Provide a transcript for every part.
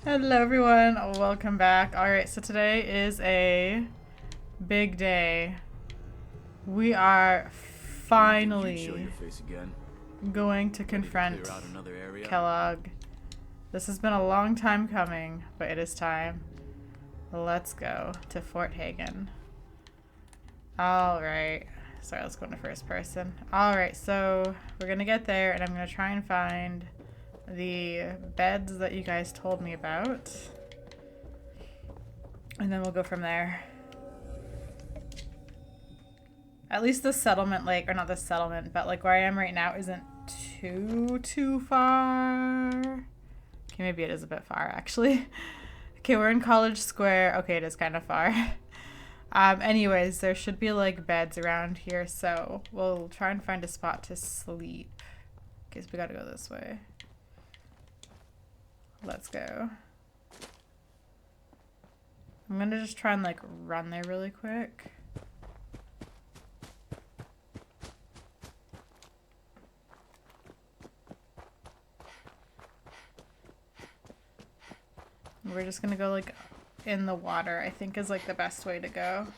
Hello everyone, welcome back. Alright, so today is a big day. We are finally going to confront Kellog. This has been a long time coming, but it is time. Let's go to Fort Hagen. Alright, sorry, let's go into first person. Alright, so we're gonna get there and I'm gonna try and find the beds that you guys told me about, and then we'll go from there. At least the settlement, like, or not the settlement, but like where I am right now isn't too far. Okay, maybe it is a bit far actually. Okay, we're in College Square. Okay, it is kind of far. Anyways, there should be like beds around here, so we'll try and find a spot to sleep. Okay, so we gotta go this way. Let's go. I'm gonna just try and like run there really quick. We're just gonna go like in the water, I think is like the best way to go.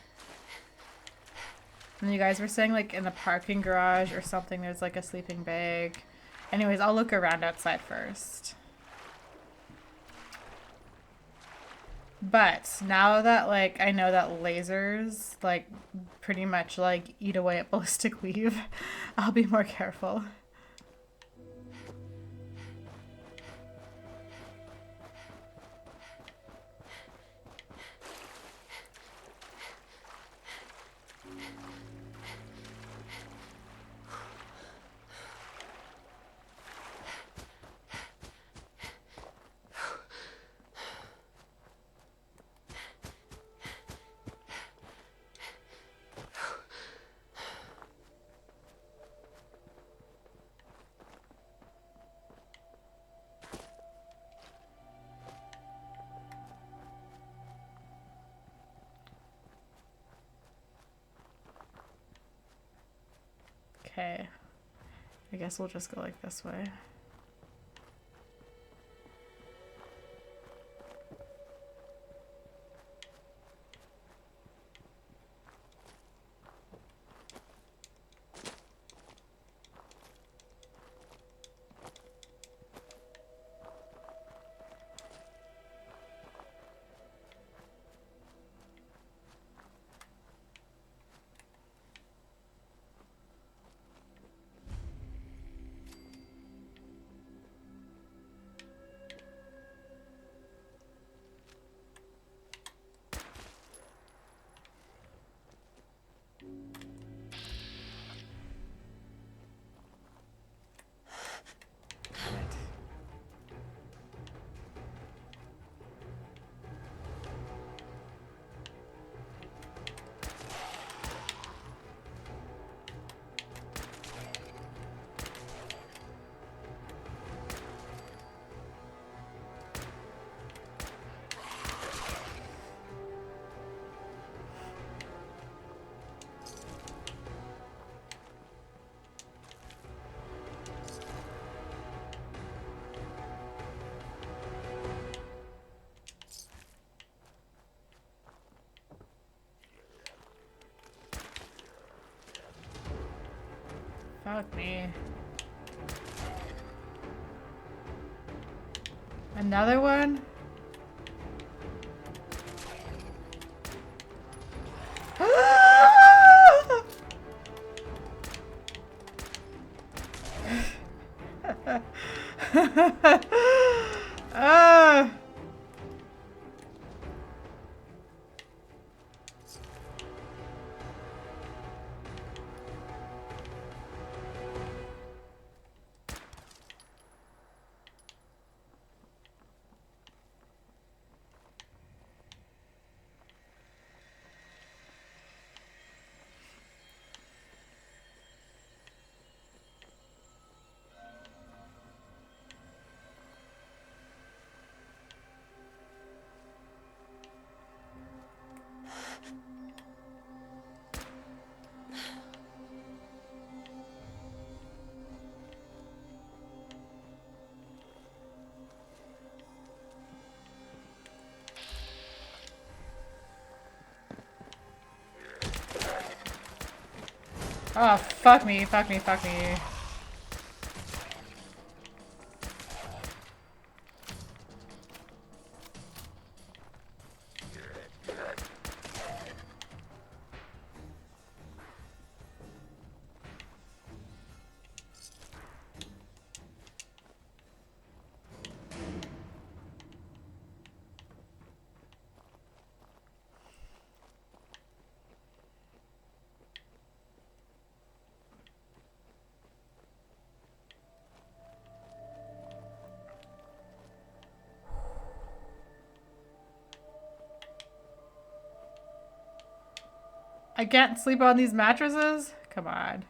And you guys were saying like in the parking garage or something there's like a sleeping bag. Anyways, I'll look around outside first. But now that like I know that lasers like pretty much like eat away at ballistic weave, I'll be more careful. Okay, I guess we'll just go like this way. Fuck me. Another one? Ah! Oh, fuck me, fuck me, fuck me. I can't sleep on these mattresses? Come on.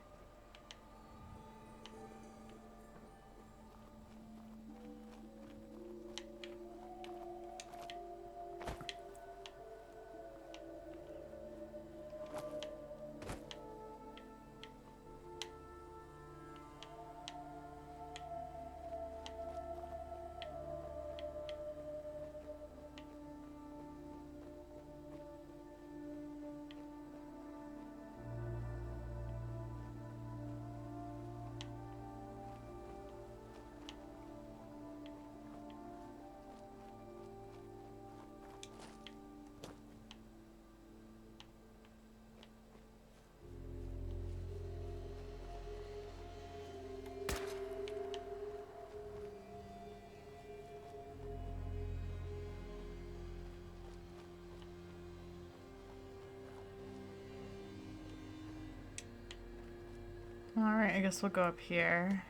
Alright, I guess we'll go up here.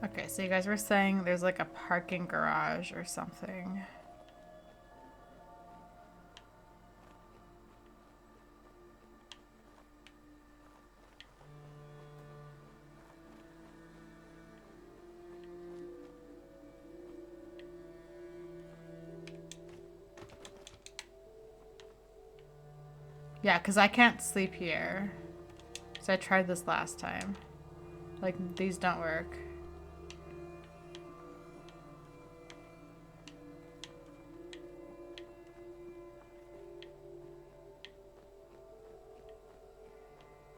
Okay, so you guys were saying there's like a parking garage or something. Yeah, because I can't sleep here. So I tried this last time. Like, these don't work.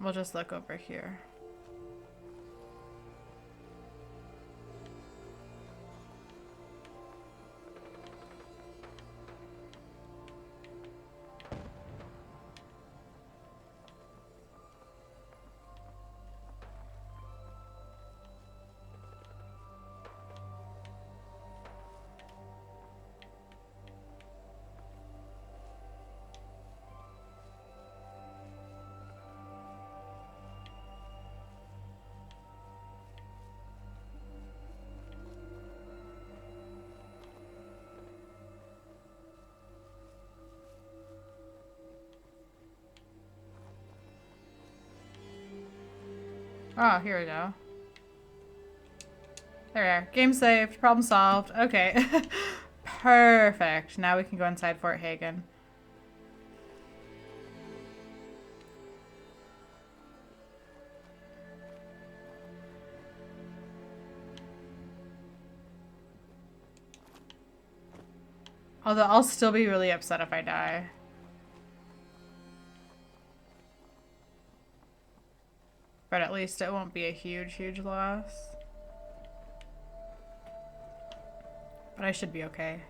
We'll just look over here. Oh, here we go. There we are. Game saved. Problem solved. Okay. Perfect. Now we can go inside Fort Hagen. Although I'll still be really upset if I die. But at least it won't be a huge, huge loss. But I should be okay.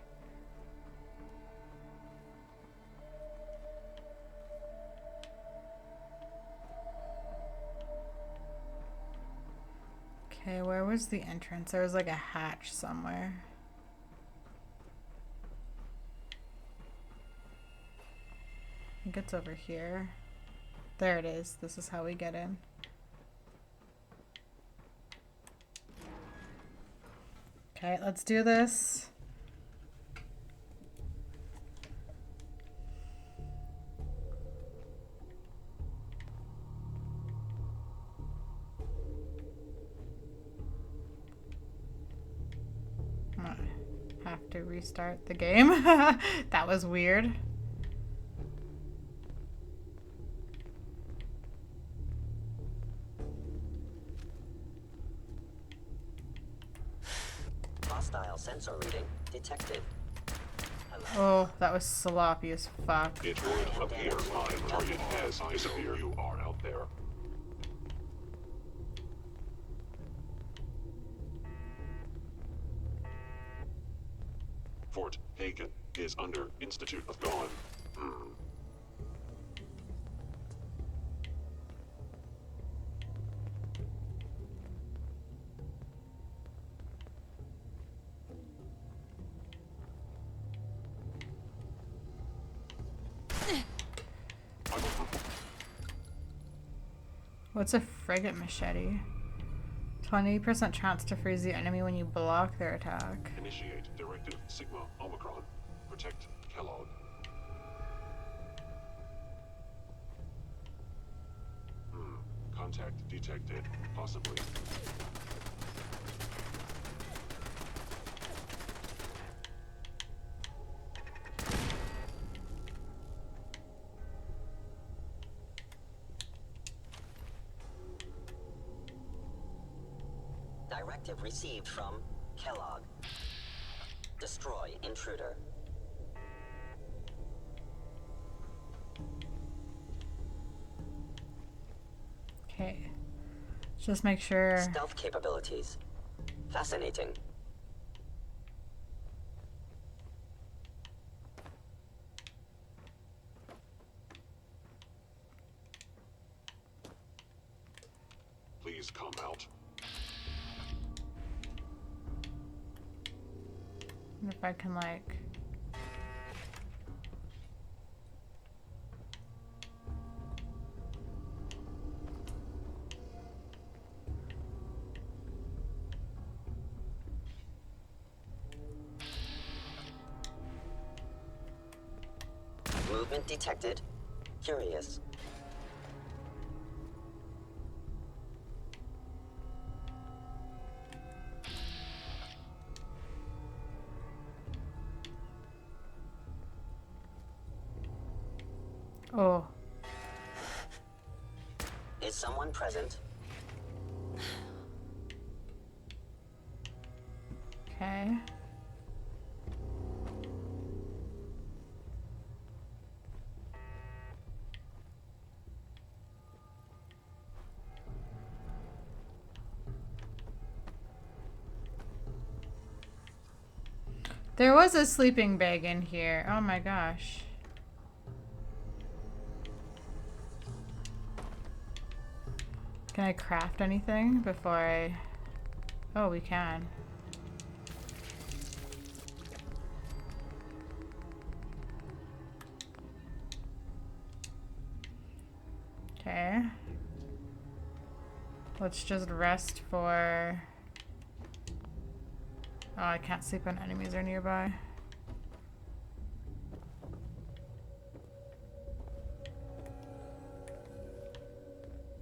Okay, where was the entrance? There was like a hatch somewhere. I think it's over here. There it is. This is how we get in. Okay, let's do this. have to restart the game. That was weird. Hostile sensor reading detected. Oh, that was sloppy as fuck. It would appear my target has disappeared. You are out there. Fort Hagen is under Institute of Dawn. What's a frigate machete? 20% chance to freeze the enemy when you block their attack. Initiate Directive Sigma Omicron. Protect Kellog. Contact detected. Possibly. Directive received from Kellog. Destroy intruder. Okay. Just make sure. Stealth capabilities. Fascinating. Please come out. If I can, like. Movement detected. Curious. Oh. Is someone present? Okay. There was a sleeping bag in here. Oh my gosh. Can I craft anything before I... Oh, we can. Okay. Let's just rest for... Oh, I can't sleep when enemies are nearby.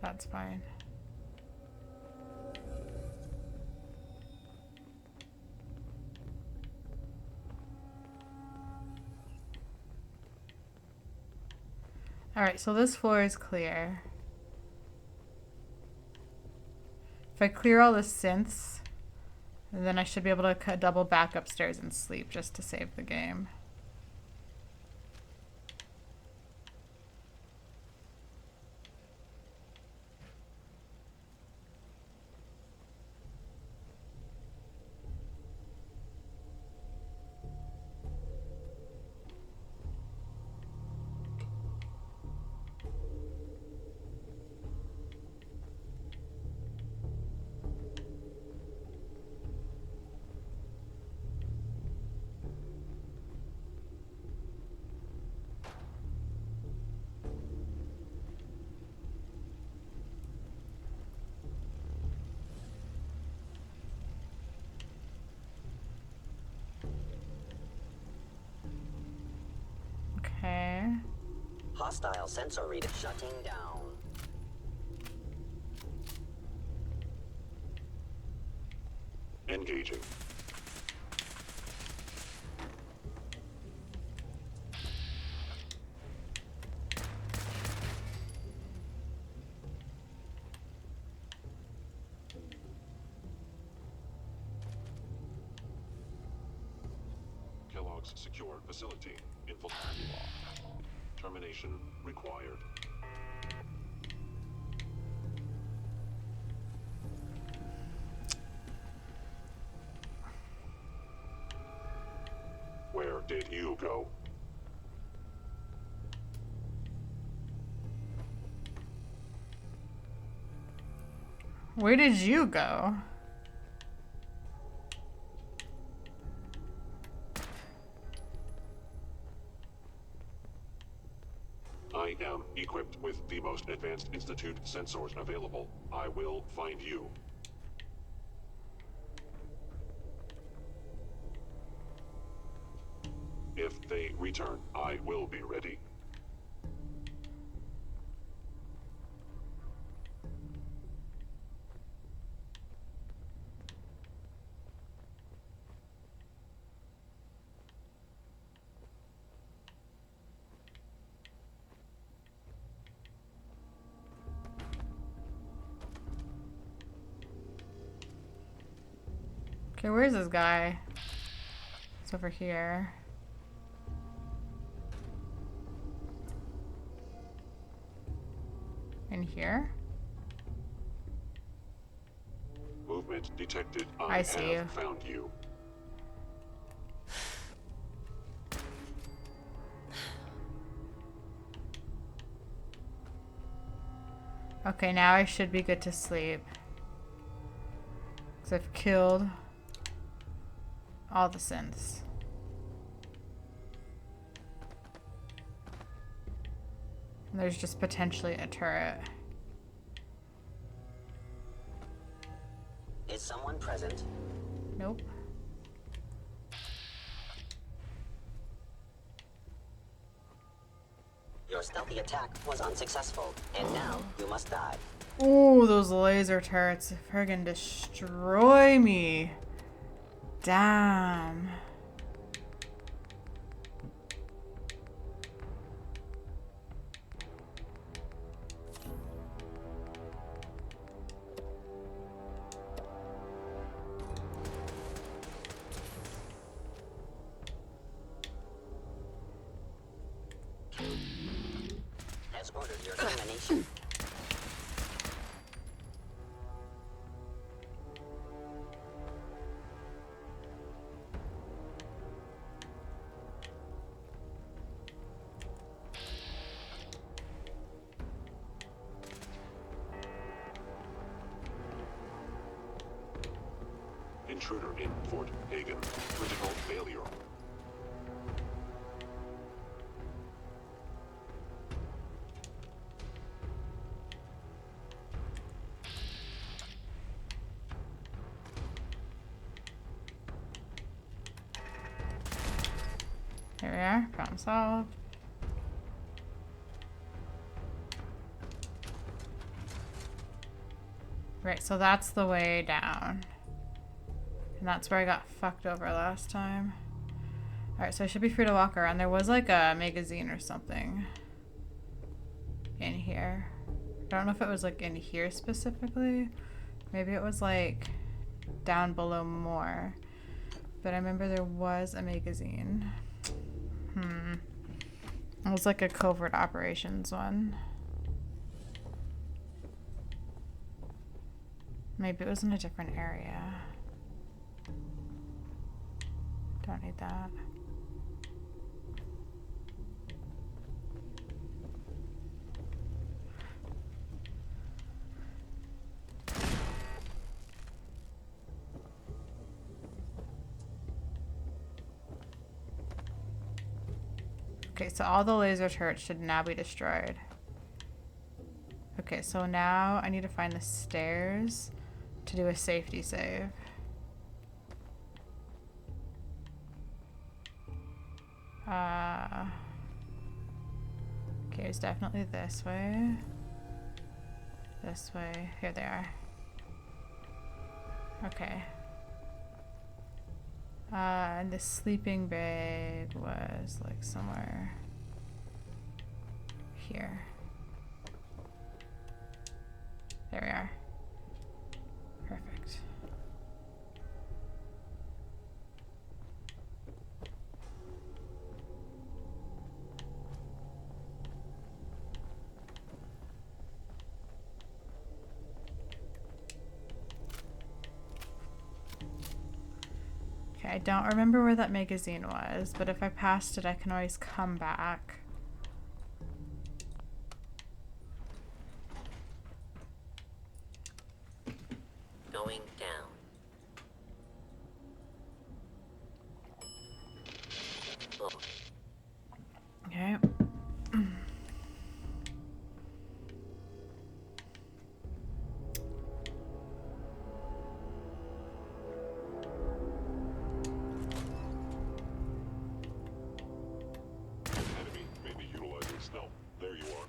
That's fine. Alright, so this floor is clear. If I clear all the synths, then I should be able to double back upstairs and sleep just to save the game. Okay. Hostile sensor reader shutting down. Engaging. Kellogg's secure facility. Termination required. Where did you go? Where did you go? I am equipped with the most advanced Institute sensors available. I will find you. If they return, I will be ready. Okay, where's this guy? It's over here. In here? Movement detected. I see you. Found you. Okay, now I should be good to sleep. Because I've killed all the synths. And there's just potentially a turret. Is someone present? Nope. Your stealthy attack was unsuccessful, and now you must die. Ooh, those laser turrets friggin' destroy me. Damn. Has ordered your termination. Intruder in Fort Hagen. Critical failure. Here we are. Problem solved. Right, so that's the way down. And that's where I got fucked over last time. Alright, so I should be free to walk around. There was like a magazine or something in here. I don't know if it was like in here specifically. Maybe it was like down below more. But I remember there was a magazine. It was like a covert operations one. Maybe it was in a different area. Don't need that. Okay, so all the laser turrets should now be destroyed. Okay, so now I need to find the stairs to do a safety save. Okay, it's definitely this way. This way. Here they are. Okay. And the sleeping bag was like somewhere here. There we are. Perfect. I don't remember where that magazine was, but if I passed it, I can always come back. Going down. Oh, Okay. Enemy may be utilizing stealth. There you are.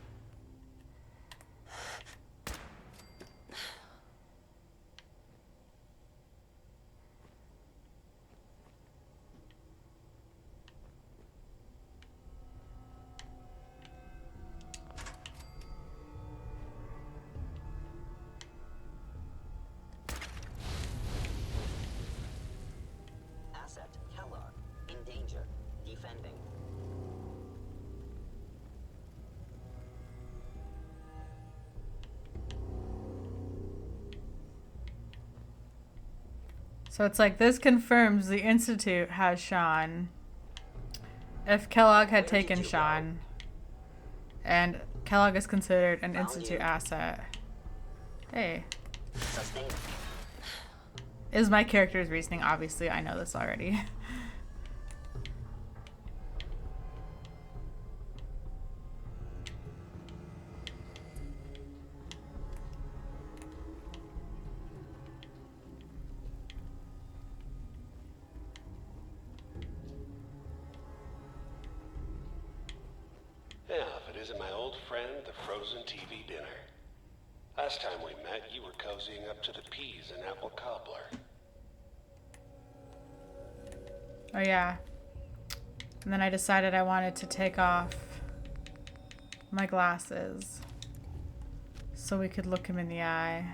asset, Kellog. In danger. Defending. So it's like this confirms the Institute has Sean. If Kellogg had Where taken did you Sean, and Kellogg is considered an Found Institute you. asset. Hey. Sustain. Is my character's reasoning. Obviously, I know this already. Yeah, if it isn't my old friend, the frozen TV dinner. Last time we met, you were cozying up to the peas and apple cobbler. Oh yeah. And then I decided I wanted to take off my glasses so we could look him in the eye.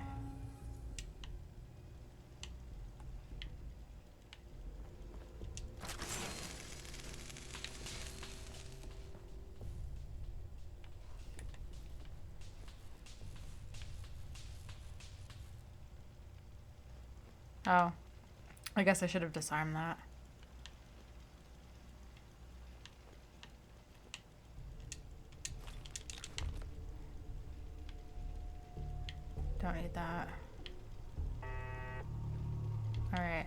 Oh, I guess I should have disarmed that. Don't need that. All right.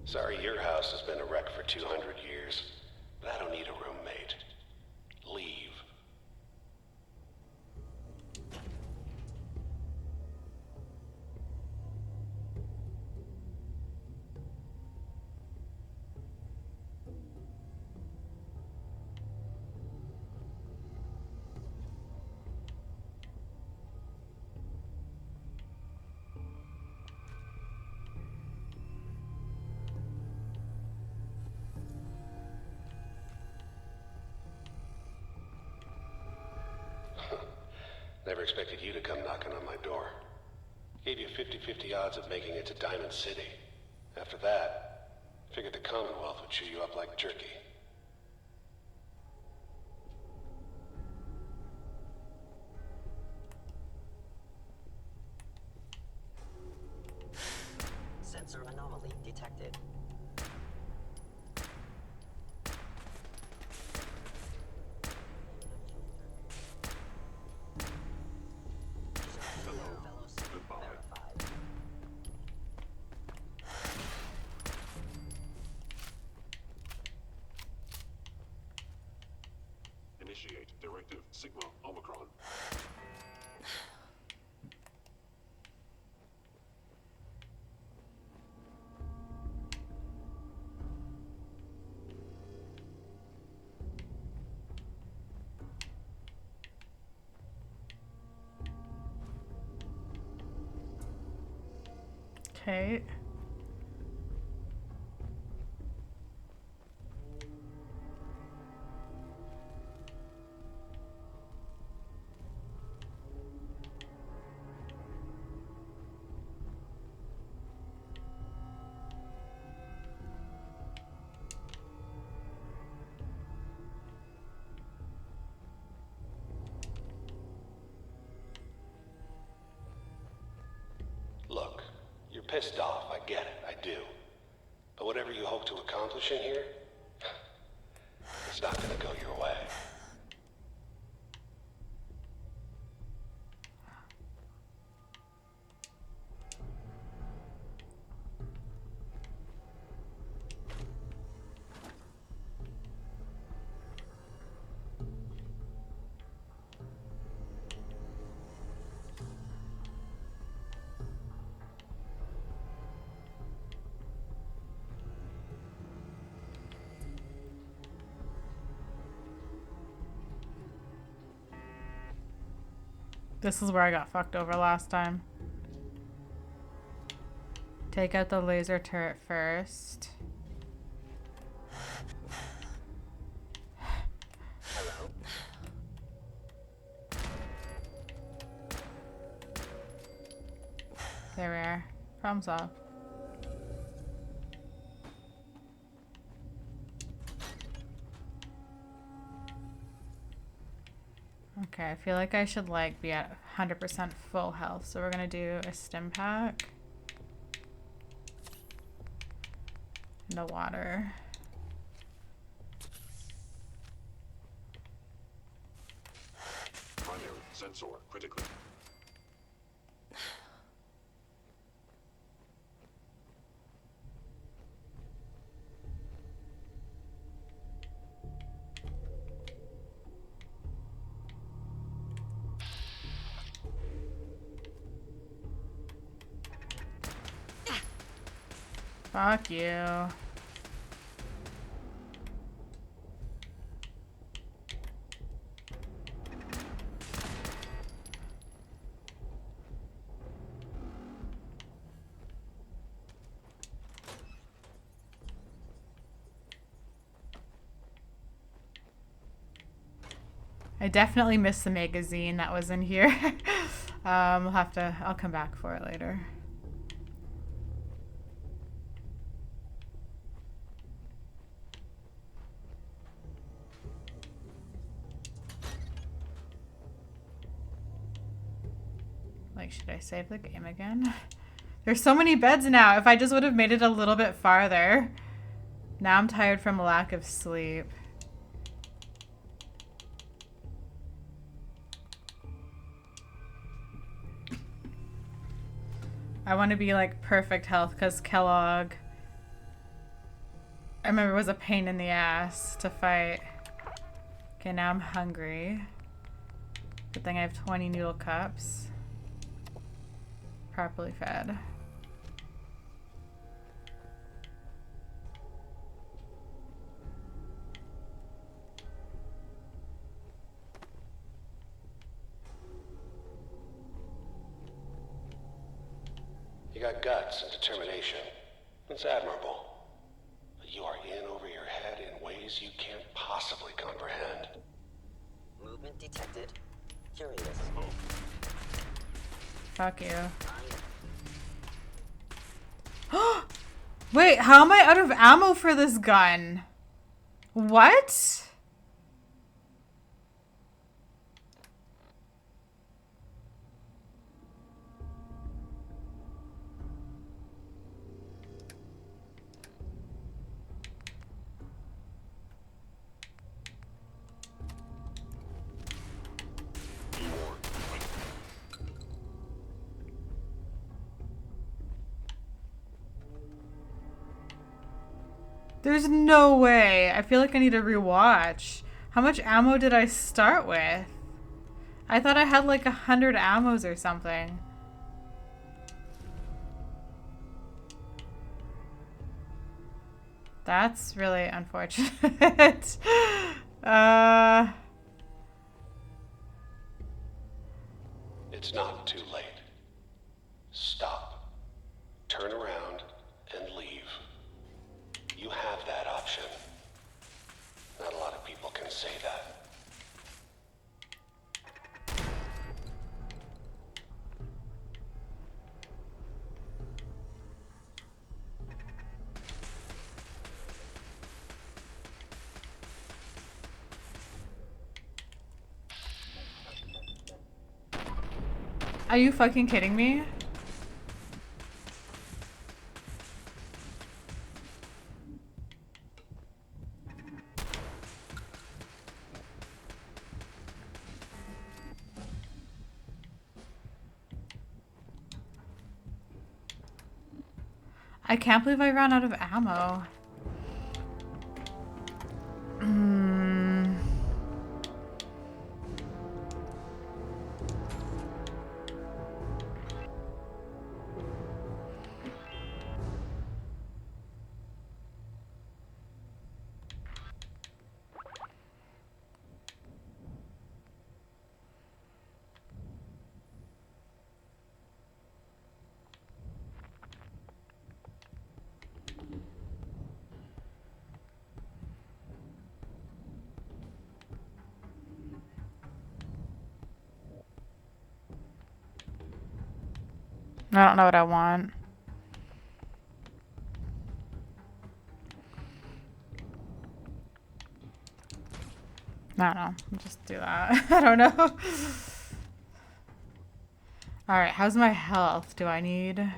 Sorry your house has been a wreck for 200 years, but I don't need a roommate. Leave. Never expected you to come knocking on my door. Gave you 50-50 odds of making it to Diamond City. After that, figured the Commonwealth would chew you up like jerky. Sensor anomaly detected. Fellows Goodbye. verified. Initiate Directive Sigma Omicron. Okay. pissed off, I get it, I do. But whatever you hope to accomplish in here, it's not gonna go your way. This is where I got fucked over last time. Take out the laser turret first. Hello? There we are. Problem solved. Okay, I feel like I should like be at 100% full health, so we're gonna do a stim pack. No water. Primary sensor critically. Fuck you. I definitely missed the magazine that was in here. I'll come back for it later. Like, should I save the game again? There's so many beds now. If I just would have made it a little bit farther. Now I'm tired from a lack of sleep. I want to be like perfect health because Kellog, I remember, was a pain in the ass to fight. Okay, now I'm hungry. Good thing I have 20 noodle cups. Properly fed. You got guts and determination. It's admirable. But you are in over your head in ways you can't possibly comprehend. Movement detected. Curious. Fuck you. Wait, how am I out of ammo for this gun? What? There's no way. I feel like I need to rewatch. How much ammo did I start with? I thought I had like 100 ammos or something. That's really unfortunate. It's not too late. Stop. Turn around and leave. You have that option. Not a lot of people can say that. Are you fucking kidding me? I can't believe I ran out of ammo. I don't know what I want. I don't know. Just do that. I don't know. Alright, how's my health? Do I need...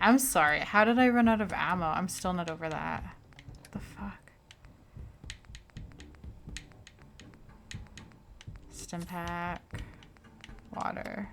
I'm sorry. How did I run out of ammo? I'm still not over that. What the fuck? Stim pack. Water.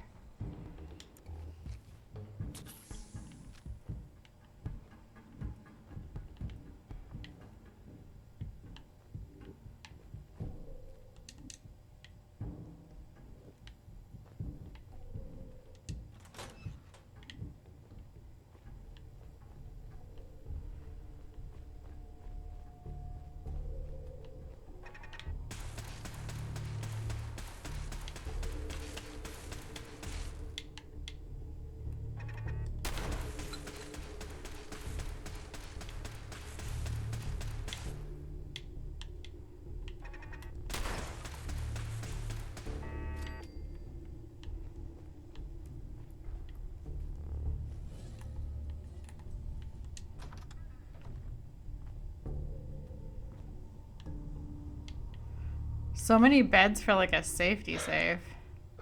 So many beds for like a safety safe.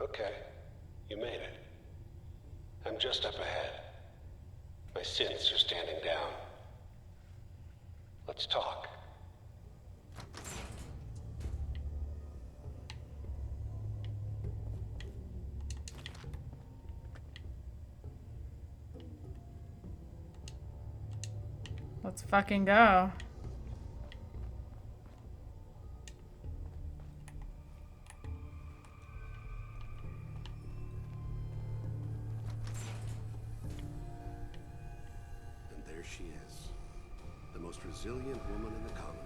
Okay, you made it. I'm just up ahead. My sins are standing down. Let's talk. Let's fucking go. And there she is, the most resilient woman in the Commonwealth.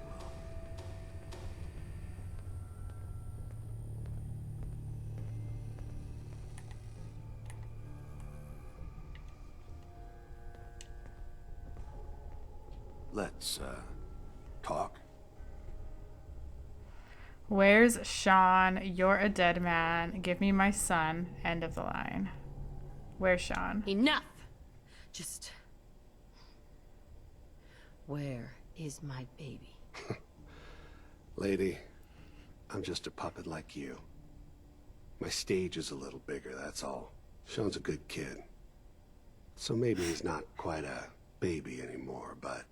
Let's, talk. Where's Sean? You're a dead man. Give me my son. End of the line. Where's Sean? Enough! Just... Where is my baby? Lady, I'm just a puppet like you. My stage is a little bigger, that's all. Sean's a good kid. So maybe he's not quite a baby anymore, but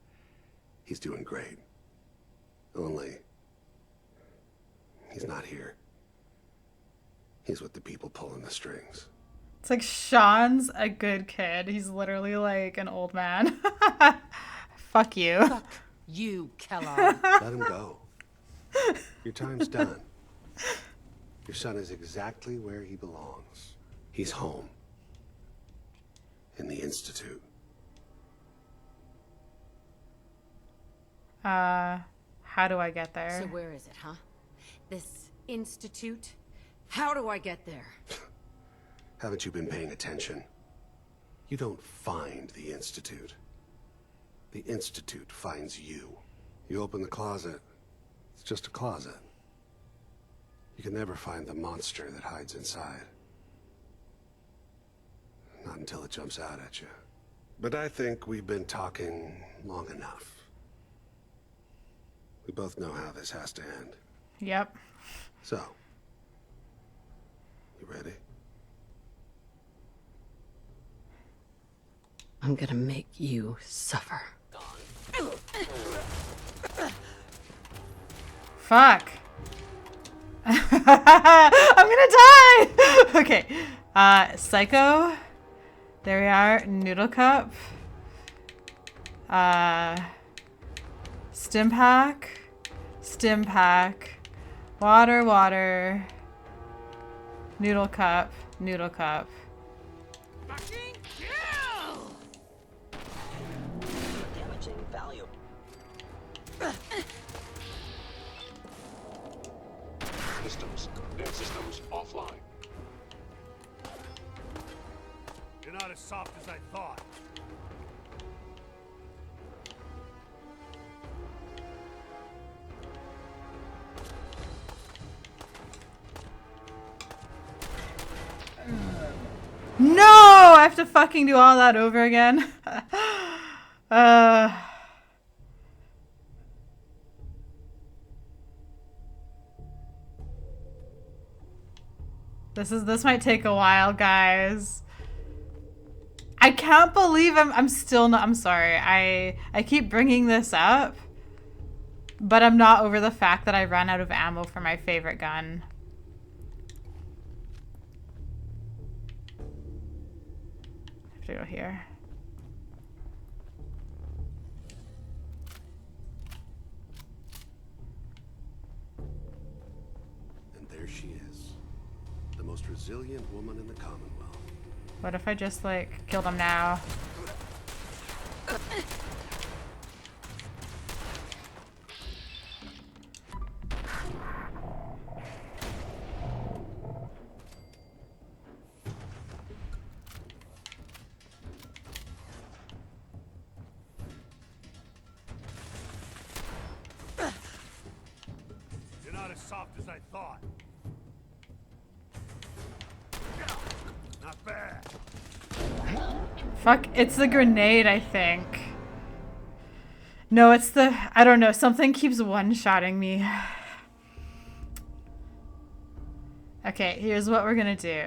he's doing great. Only, he's not here. He's with the people pulling the strings. It's like Sean's a good kid. He's literally like an old man. Fuck you. Fuck you, Kellog. Let him go. Your time's done. Your son is exactly where he belongs. He's home. In the Institute. How do I get there? So where is it, huh? This institute? How do I get there? Haven't you been paying attention? You don't find the Institute. The Institute finds you. You open the closet, it's just a closet. You can never find the monster that hides inside. Not until it jumps out at you. But I think we've been talking long enough. We both know how this has to end. Yep. So, you ready? I'm gonna make you suffer. Fuck. I'm gonna die. Okay. Psycho. There we are. Noodle cup. Stim pack. Stim pack. Water, water. Noodle cup. Noodle cup. Fucking kill! Damaging value. Systems offline. You're not as soft as I thought. No! I have to fucking do all that over again. This might take a while, guys. I can't believe I'm still not. I'm sorry. I keep bringing this up, but I'm not over the fact that I ran out of ammo for my favorite gun. I have to go here. And there she is. The most resilient woman in the Commonwealth. What if I just, like, kill them now? You're not as soft as I thought. Not bad. Fuck, it's the grenade, I think. No, it's the... I don't know. Something keeps one-shotting me. Okay, here's what we're gonna do.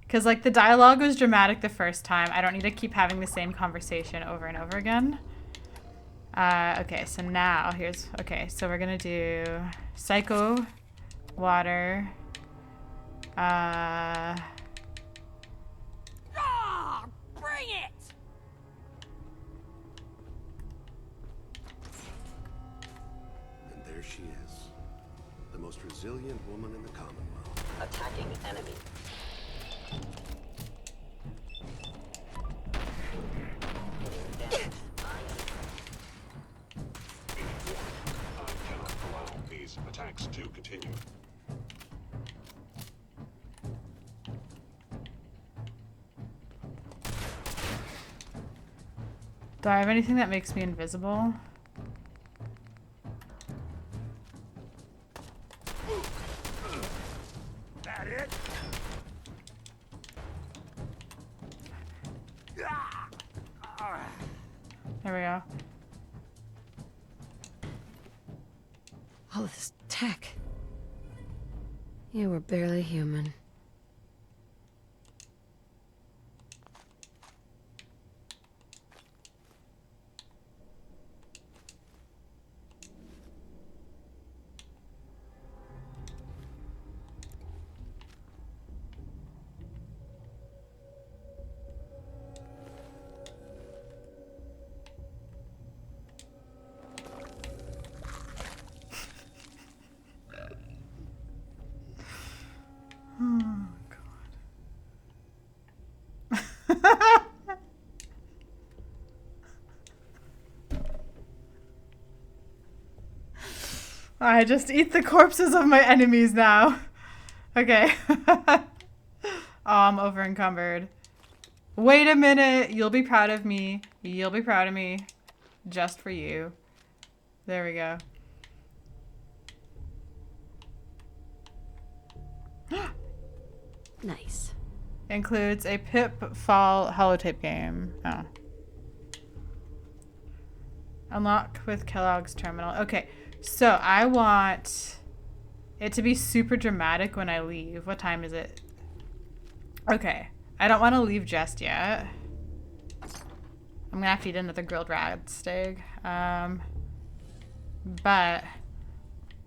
Because, like, the dialogue was dramatic the first time. I don't need to keep having the same conversation over and over again. Okay, so now, here's... Okay, so we're gonna do... Psycho... Water... Bring it! And there she is. The most resilient woman in the Commonwealth. Attacking enemy. I cannot allow these attacks to continue. Do I have anything that makes me invisible? That it? There we go. All of this tech. You were barely human. Oh, God. I just eat the corpses of my enemies now. Okay. Oh, I'm over encumbered. Wait a minute. You'll be proud of me. You'll be proud of me. Just for you. There we go. Nice. Includes a Pitfall holotape game. Oh. Unlock with Kellogg's terminal. Okay, so I want it to be super dramatic when I leave. What time is it? Okay, I don't want to leave just yet. I'm gonna have to eat another grilled rad steak. But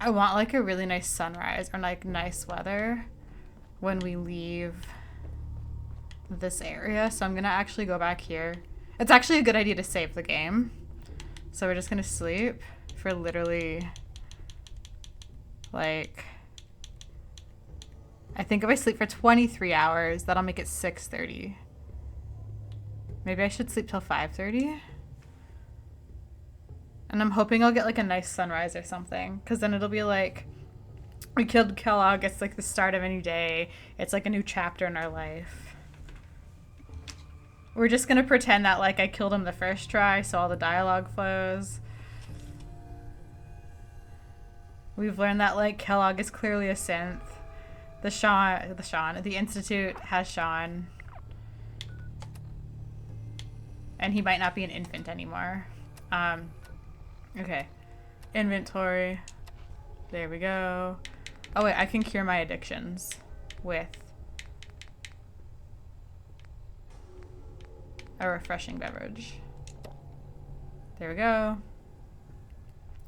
I want like a really nice sunrise or like nice weather when we leave this area, so I'm gonna actually go back here. It's actually a good idea to save the game. So we're just gonna sleep for literally, like, I think if I sleep for 23 hours, that'll make it 6:30. Maybe I should sleep till 5:30. And I'm hoping I'll get like a nice sunrise or something, because then it'll be like, we killed Kellogg, it's like the start of a new day. It's like a new chapter in our life. We're just gonna pretend that like I killed him the first try, so all the dialogue flows. We've learned that like Kellogg is clearly a synth. The Institute has Sean. And he might not be an infant anymore. Okay. Inventory. There we go. Oh wait, I can cure my addictions with a refreshing beverage. There we go.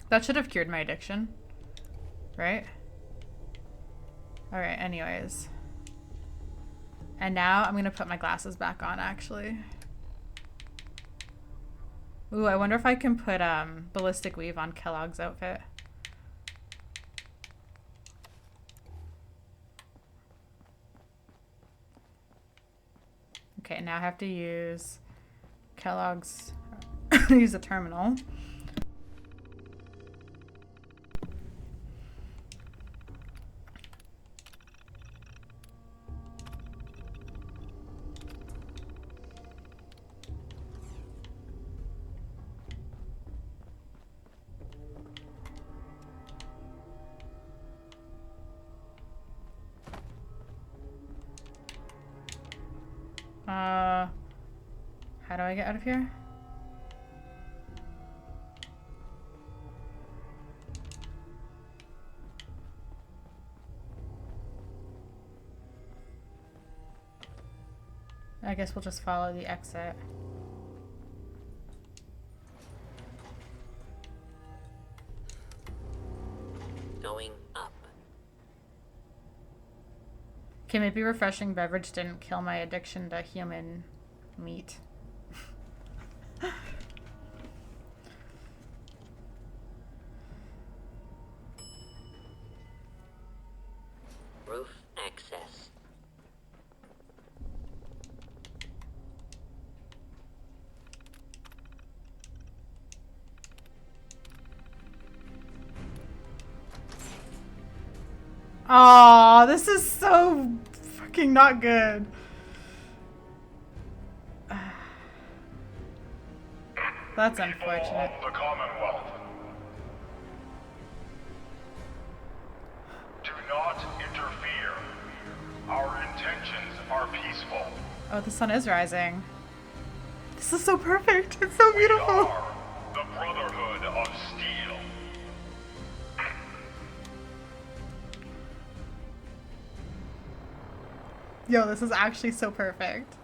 That should have cured my addiction, right? Alright, anyways. And now I'm gonna put my glasses back on, actually. Ooh, I wonder if I can put ballistic weave on Kellogg's outfit. Okay, now I have to use Kellogg's, use the terminal. How do I get out of here? I guess we'll just follow the exit. Going up. Okay, maybe refreshing beverage didn't kill my addiction to human meat. Roof access. Oh, this is so fucking not good. That's unfortunate. The Commonwealth. Do not interfere. Our intentions are peaceful. Oh, the sun is rising. This is so perfect. It's so beautiful. We are the Brotherhood of Steel. Yo, this is actually so perfect.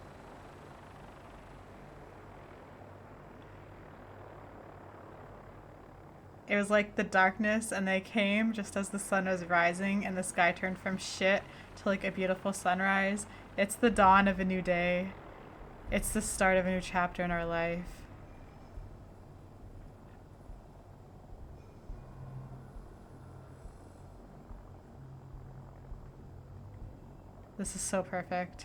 It was like the darkness and they came just as the sun was rising and the sky turned from shit to like a beautiful sunrise. It's the dawn of a new day. It's the start of a new chapter in our life. This is so perfect.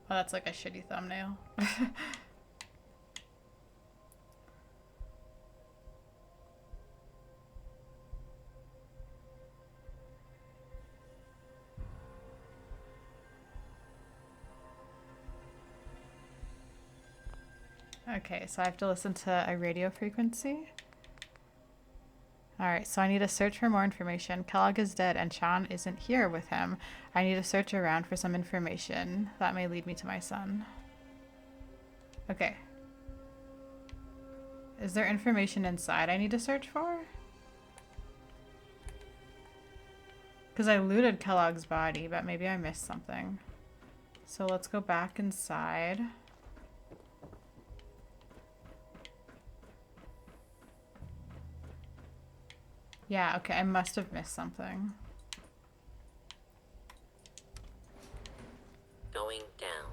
Oh, that's like a shitty thumbnail. Okay, so I have to listen to a radio frequency. Alright, so I need to search for more information. Kellogg is dead and Sean isn't here with him. I need to search around for some information that may lead me to my son. Okay. Is there information inside I need to search for? Because I looted Kellogg's body, but maybe I missed something. So let's go back inside. Yeah, okay, I must have missed something. Going down.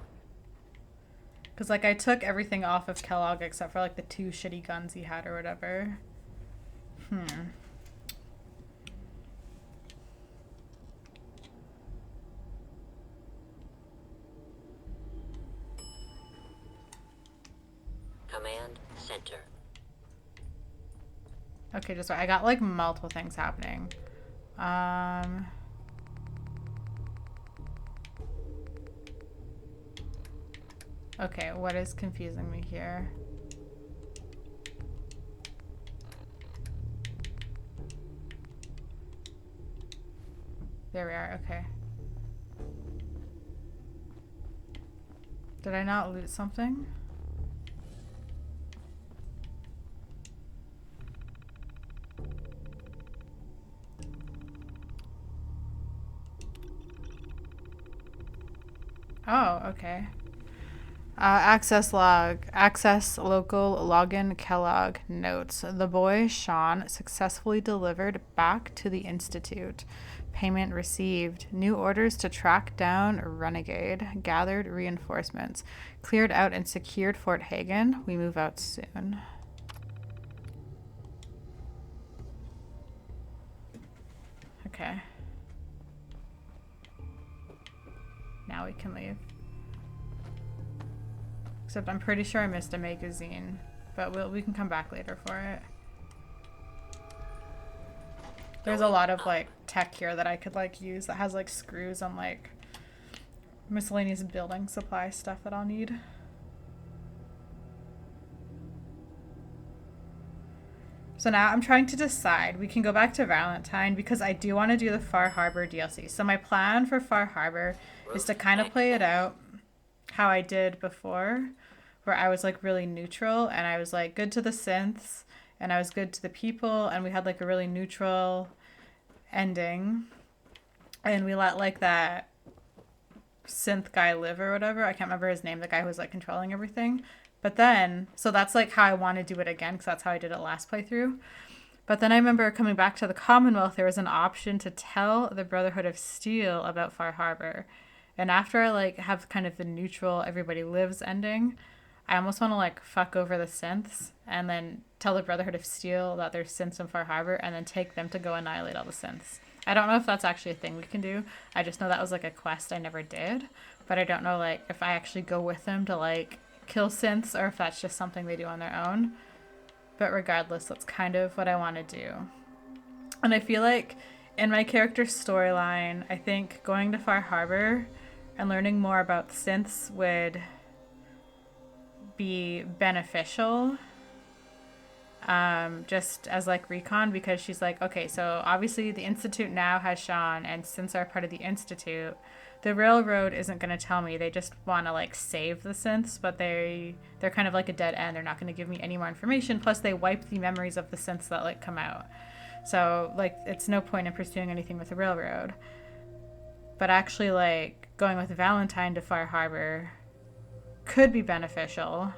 Because, like, I took everything off of Kellogg except for, like, the 2 shitty guns he had or whatever. Command center. Okay, just I got, like, multiple things happening. Okay, what is confusing me here? There we are, okay. Did I not loot something? Oh, okay. Access log. Access local login Kellogg notes. The boy, Sean, successfully delivered back to the Institute. Payment received. New orders to track down Renegade. Gathered reinforcements. Cleared out and secured Fort Hagen. We move out soon. Okay. Now we can leave. Except I'm pretty sure I missed a magazine, but we can come back later for it. There's a lot of like tech here that I could like use that has like screws and like miscellaneous building supply stuff that I'll need. So now I'm trying to decide. We can go back to Valentine because I do want to do the Far Harbor DLC. So my plan for Far Harbor is to kind of play it out how I did before, where I was like really neutral and I was like good to the synths and I was good to the people and we had like a really neutral ending and we let like that synth guy live or whatever. I can't remember his name, the guy who was like controlling everything. But then, so that's like how I want to do it again because that's how I did it last playthrough. But then I remember coming back to the Commonwealth, there was an option to tell the Brotherhood of Steel about Far Harbor. And after I like have kind of the neutral everybody lives ending, I almost want to like fuck over the synths and then tell the Brotherhood of Steel that there's synths in Far Harbor and then take them to go annihilate all the synths. I don't know if that's actually a thing we can do. I just know that was like a quest I never did, but I don't know like if I actually go with them to like kill synths or if that's just something they do on their own. But regardless, that's kind of what I want to do. And I feel like in my character's storyline, I think going to Far Harbor and learning more about synths would be beneficial, just as like recon, because she's like, okay, so obviously the Institute now has Sean and synths are part of the Institute. The railroad isn't going to tell me. They just want to like save the synths, but they're kind of like a dead end. They're not going to give me any more information. Plus they wipe the memories of the synths that like come out. So like it's no point in pursuing anything with the railroad. But actually like going with Valentine to Far Harbor could be beneficial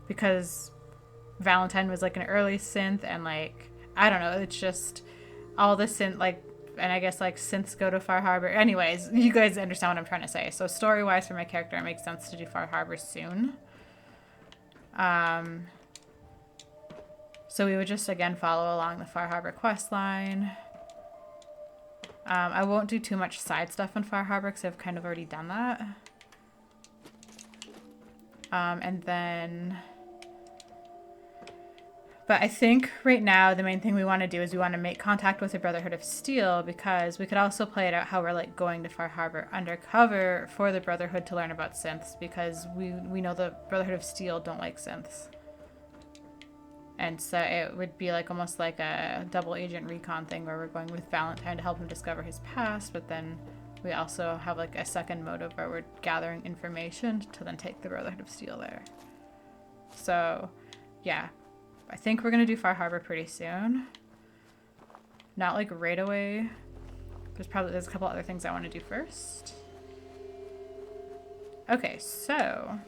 because Valentine was like an early synth and like I don't know, it's just all the synth like, and I guess like synths go to Far Harbor. Anyways, you guys understand what I'm trying to say. So story wise for my character it makes sense to do Far Harbor soon. So we would just again follow along the Far Harbor quest line. I won't do too much side stuff in Far Harbor because I've kind of already done that. And then, but I think right now the main thing we want to do is we want to make contact with the Brotherhood of Steel because we could also play it out how we're like going to Far Harbor undercover for the Brotherhood to learn about synths because we know the Brotherhood of Steel don't like synths. And so it would be like almost like a double agent recon thing where we're going with Valentine to help him discover his past, but then we also have like a second motive where we're gathering information to then take the Brotherhood of Steel there. So yeah, I think we're gonna do Far Harbor pretty soon. Not like right away. There's a couple other things I want to do first. Okay, so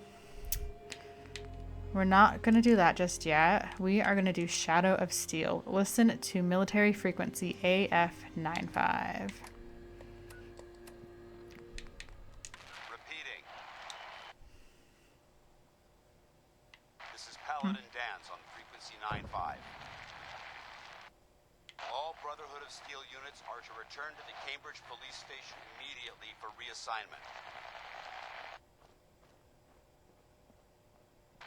we're not going to do that just yet. We are going to do Shadow of Steel. Listen to military frequency AF95. Repeating. This is Paladin Dance on frequency 95. All Brotherhood of Steel units are to return to the Cambridge Police Station immediately for reassignment.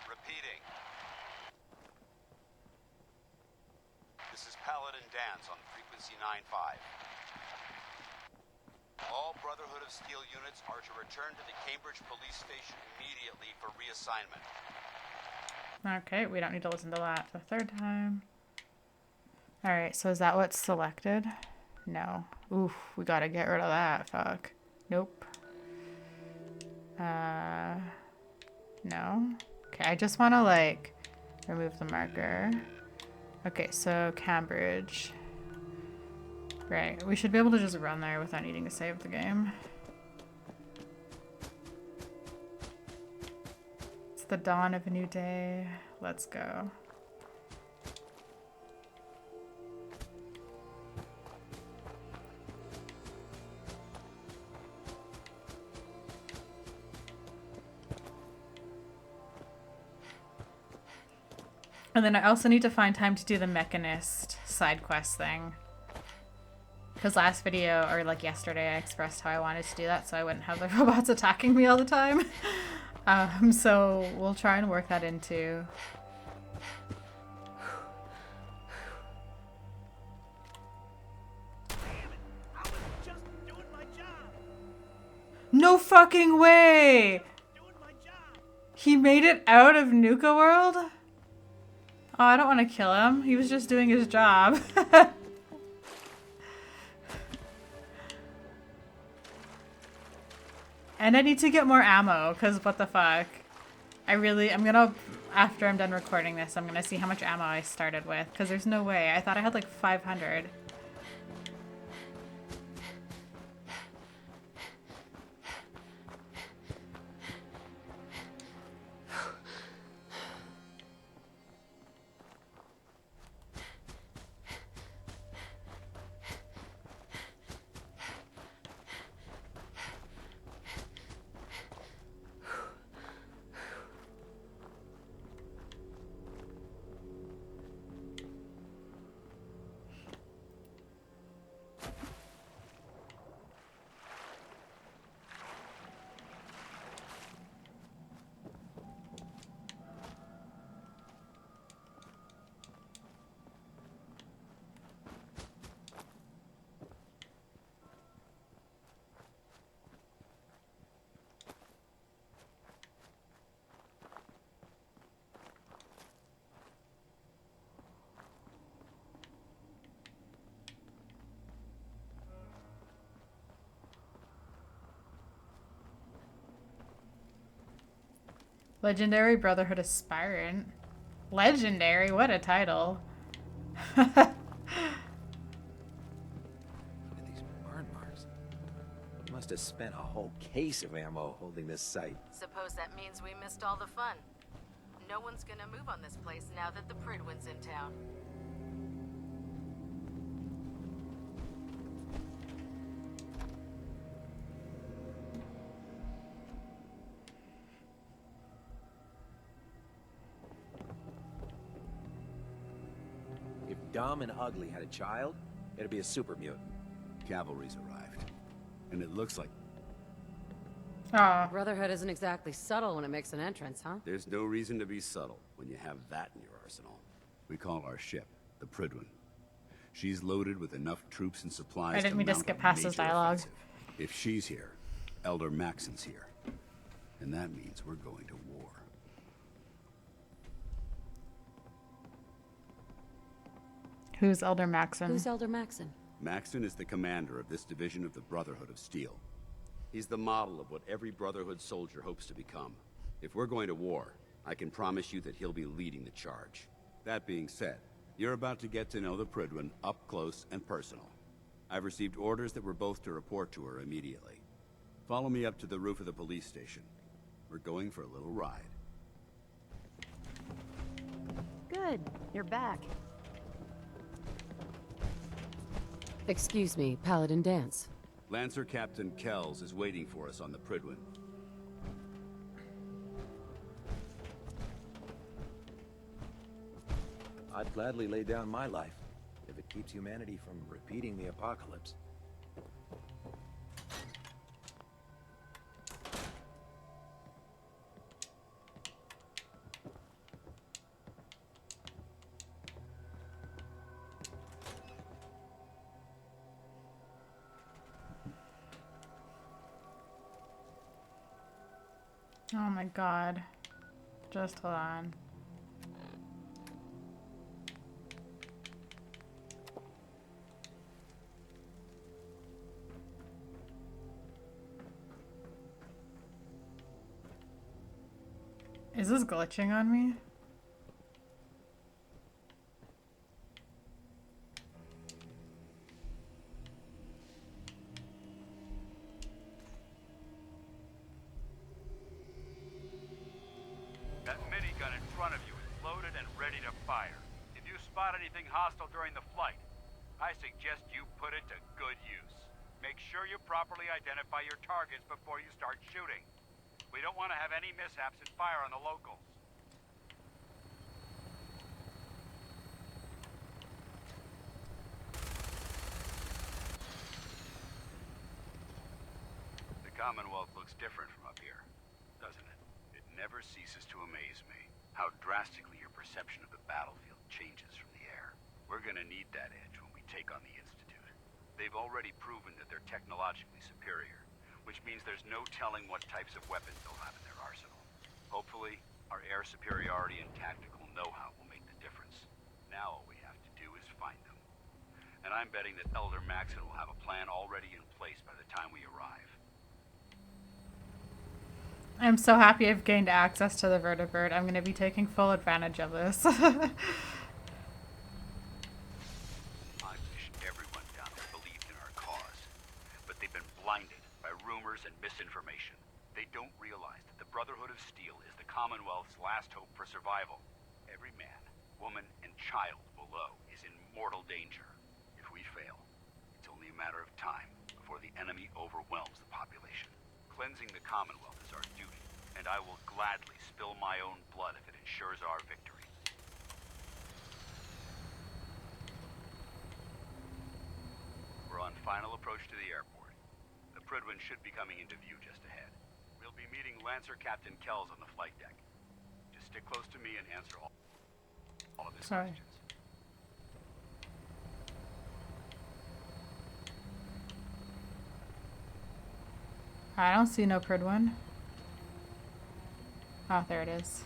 Repeating. This is Paladin Dance on frequency 95. All Brotherhood of Steel units are to return to the Cambridge Police Station immediately for reassignment. Okay, we don't need to listen to that the third time. Alright, so is that what's selected? No. Oof, we gotta get rid of that. Fuck. Nope. No. Okay, I just want to, like, remove the marker. Okay, so Cambridge. Right, we should be able to just run there without needing to save the game. It's the dawn of a new day. Let's go. And then I also need to find time to do the Mechanist side quest thing. Because last video, or like yesterday, I expressed how I wanted to do that so I wouldn't have the robots attacking me all the time. So we'll try and work that into. I was just doing my job. No fucking way! Doing my job. He made it out of Nuka World? Oh, I don't want to kill him. He was just doing his job. And I need to get more ammo, because what the fuck. I'm gonna, after I'm done recording this, I'm gonna see how much ammo I started with, because there's no way. I thought I had like 500. Legendary Brotherhood Aspirant. Legendary? What a title. Look at these burn marks. Must have spent a whole case of ammo holding this site. Suppose that means we missed all the fun. No one's gonna move on this place now that the Pridwin's in town. If Dumb and Ugly had a child, it'd be a super mutant. Cavalry's arrived. And it looks like Aw. Brotherhood isn't exactly subtle when it makes an entrance, huh? there's no reason to be subtle when you have that in your arsenal. We call our ship the Pridwin. She's loaded with enough troops and supplies I didn't mean to mount skip a past his major dialogue. offensive. If she's here, Elder Maxon's here. And that means we're going to war. Who's Elder Maxon? Who's Elder Maxon? Maxon is the commander of this division of the Brotherhood of Steel. He's the model of what every Brotherhood soldier hopes to become. If we're going to war, I can promise you that he'll be leading the charge. That being said, you're about to get to know the Prydwen up close and personal. I've received orders that we're both to report to her immediately. Follow me up to the roof of the police station. We're going for a little ride. Good. You're back. Excuse me, Paladin Dance. Lancer Captain Kells is waiting for us on the Prydwen. I'd gladly lay down my life if it keeps humanity from repeating the apocalypse. Oh my god. Just hold on. Is this glitching on me? That minigun in front of you is loaded and ready to fire. If you spot anything hostile during the flight, I suggest you put it to good use. Make sure you properly identify your targets before you start shooting. We don't want to have any mishaps and fire on the locals. The Commonwealth looks different from up here, doesn't it? It never ceases to amaze me how drastically your perception of the battlefield changes from the air. We're gonna need that edge when we take on the Institute. They've already proven that they're technologically superior, which means there's no telling what types of weapons they'll have in their arsenal. Hopefully, our air superiority and tactical know-how will make the difference. Now all we have to do is find them. And I'm betting that Elder Maxon will have a plan already in place by the time we arrive. I'm so happy I've gained access to the vertibird. I'm going to be taking full advantage of this. I wish everyone down there believed in our cause, but they've been blinded by rumors and misinformation. They don't realize that the Brotherhood of Steel is the Commonwealth's last hope for survival. Every man, woman, and child below is in mortal danger. If we fail, it's only a matter of time before the enemy overwhelms the population. Cleansing the Commonwealth is our duty, and I will gladly spill my own blood if it ensures our victory. We're on final approach to the airport. The Prydwen should be coming into view just ahead. We'll be meeting Lancer Captain Kells on the flight deck. Just stick close to me and answer all of his questions. I don't see no Prydwen. Oh, there it is.